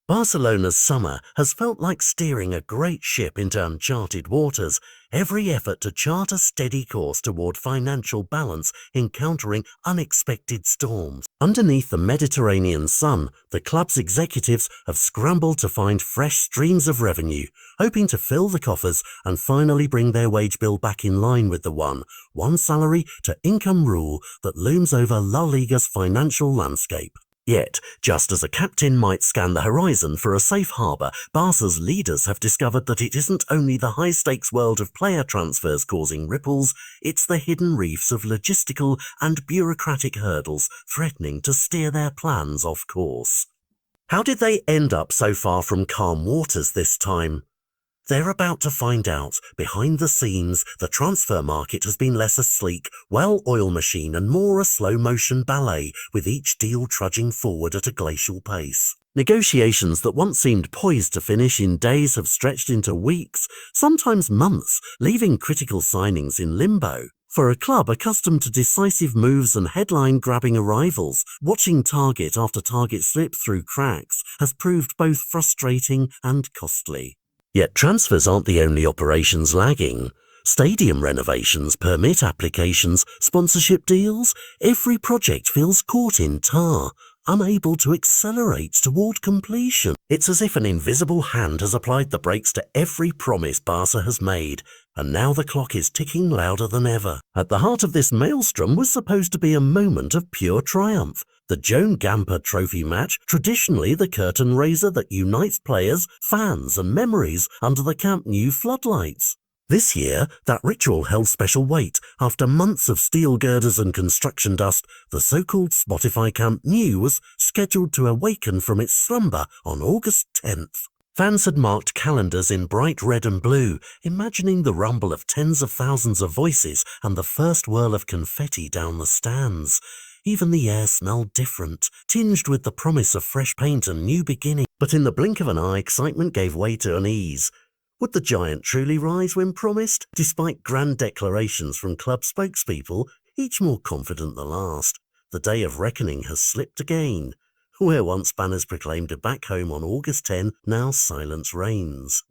Barcelona's summer has felt like steering a great ship into uncharted waters, every effort to chart a steady course toward financial balance encountering unexpected storms. Underneath the Mediterranean sun, the club's executives have scrambled to find fresh streams of revenue, hoping to fill the coffers and finally bring their wage bill back in line with the one salary to income rule that looms over La Liga's financial landscape. Yet, just as a captain might scan the horizon for a safe harbour, Barca's leaders have discovered that it isn't only the high-stakes world of player transfers causing ripples, it's the hidden reefs of logistical and bureaucratic hurdles threatening to steer their plans off course. How did they end up so far from calm waters this time? They're about to find out. Behind the scenes, the transfer market has been less a sleek, well-oiled machine and more a slow-motion ballet, with each deal trudging forward at a glacial pace. Negotiations that once seemed poised to finish in days have stretched into weeks, sometimes months, leaving critical signings in limbo. For a club accustomed to decisive moves and headline-grabbing arrivals, watching target after target slip through cracks has proved both frustrating and costly. Yet transfers aren't the only operations lagging. Stadium renovations, permit applications, sponsorship deals, every project feels caught in tar, unable to accelerate toward completion. It's as if an invisible hand has applied the brakes to every promise Barca has made, and now the clock is ticking louder than ever. At the heart of this maelstrom was supposed to be a moment of pure triumph. The Joan Gamper trophy match, traditionally the curtain raiser that unites players, fans and memories under the Camp Nou floodlights. This year, that ritual held special weight. After months of steel girders and construction dust, the so-called Spotify Camp Nou was scheduled to awaken from its slumber on August 10th. Fans had marked calendars in bright red and blue, imagining the rumble of tens of thousands of voices and the first whirl of confetti down the stands. Even the air smelled different, tinged with the promise of fresh paint and new beginning. But in the blink of an eye, excitement gave way to unease. Would the giant truly rise when promised? Despite grand declarations from club spokespeople, each more confident than last, the day of reckoning has slipped again. Where once banners proclaimed a back home on August 10, now silence reigns.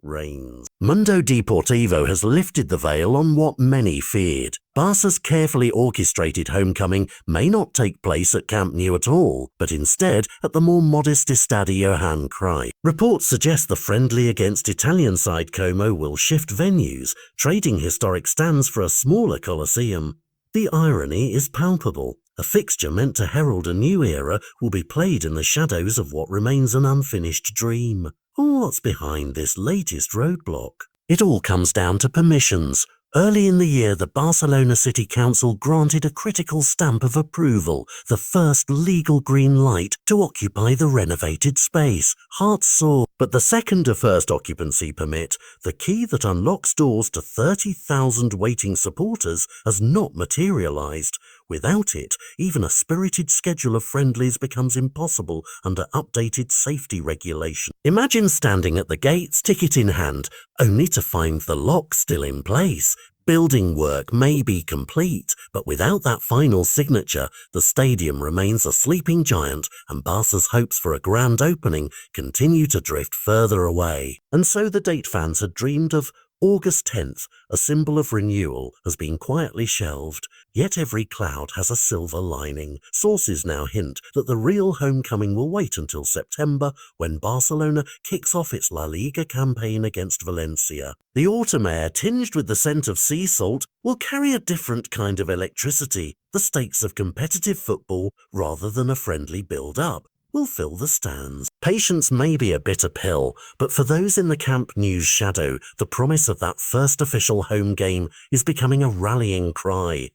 Mundo Deportivo has lifted the veil on what many feared. Barca's carefully orchestrated homecoming may not take place at Camp Nou at all, but instead at the more modest Estadio Joan Cruyff. Reports suggest the friendly against Italian side Como will shift venues, trading historic stands for a smaller coliseum. The irony is palpable. A fixture meant to herald a new era will be played in the shadows of what remains an unfinished dream. What's behind this latest roadblock? It all comes down to permissions. Early in the year, the Barcelona City Council granted a critical stamp of approval, the first legal green light to occupy the renovated space. Hearts soar. But the second to first occupancy permit, the key that unlocks doors to 30,000 waiting supporters, has not materialized. Without it, even a spirited schedule of friendlies becomes impossible under updated safety regulation. Imagine standing at the gates, ticket in hand, only to find the lock still in place. Building work may be complete, but without that final signature, the stadium remains a sleeping giant, and Barca's hopes for a grand opening continue to drift further away. And so the date fans had dreamed of August 10th, a symbol of renewal, has been quietly shelved. Yet every cloud has a silver lining. Sources now hint that the real homecoming will wait until September, when Barcelona kicks off its La Liga campaign against Valencia. The autumn air, tinged with the scent of sea salt, will carry a different kind of electricity. The stakes of competitive football, rather than a friendly build-up, will fill the stands. Patience may be a bitter pill, but for those in the Camp Nou's shadow, the promise of that first official home game is becoming a rallying cry.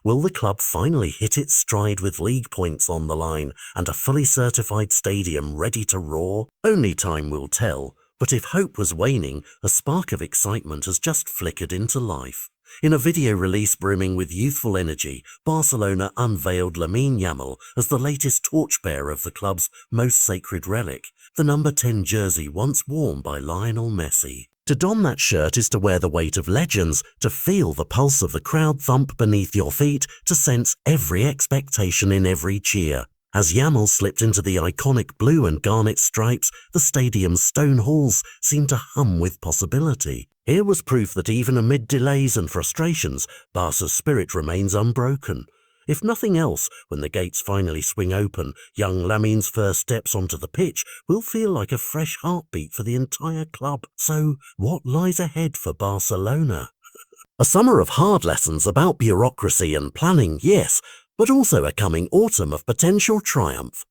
Will the club finally hit its stride with league points on the line and a fully certified stadium ready to roar? Only time will tell, but if hope was waning, a spark of excitement has just flickered into life. In a video release brimming with youthful energy, Barcelona unveiled Lamine Yamal as the latest torchbearer of the club's most sacred relic, the number 10 jersey once worn by Lionel Messi. To don that shirt is to wear the weight of legends, to feel the pulse of the crowd thump beneath your feet, to sense every expectation in every cheer. As Yamal slipped into the iconic blue and garnet stripes, the stadium's stone halls seemed to hum with possibility. Here was proof that even amid delays and frustrations, Barca's spirit remains unbroken. If nothing else, when the gates finally swing open, young Lamine's first steps onto the pitch will feel like a fresh heartbeat for the entire club. So, what lies ahead for Barcelona? A summer of hard lessons about bureaucracy and planning, yes, but also a coming autumn of potential triumph.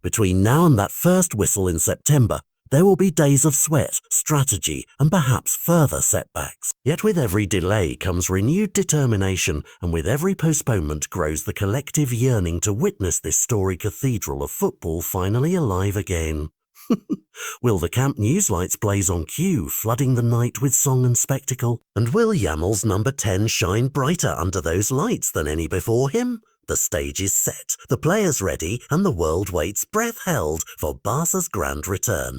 Between now and that first whistle in September, there will be days of sweat, strategy, and perhaps further setbacks. Yet with every delay comes renewed determination, and with every postponement grows the collective yearning to witness this storied cathedral of football finally alive again. Will the Camp News lights blaze on cue, flooding the night with song and spectacle? And will Yamal's number 10 shine brighter under those lights than any before him? The stage is set, the players ready, and the world waits breath held for Barca's grand return.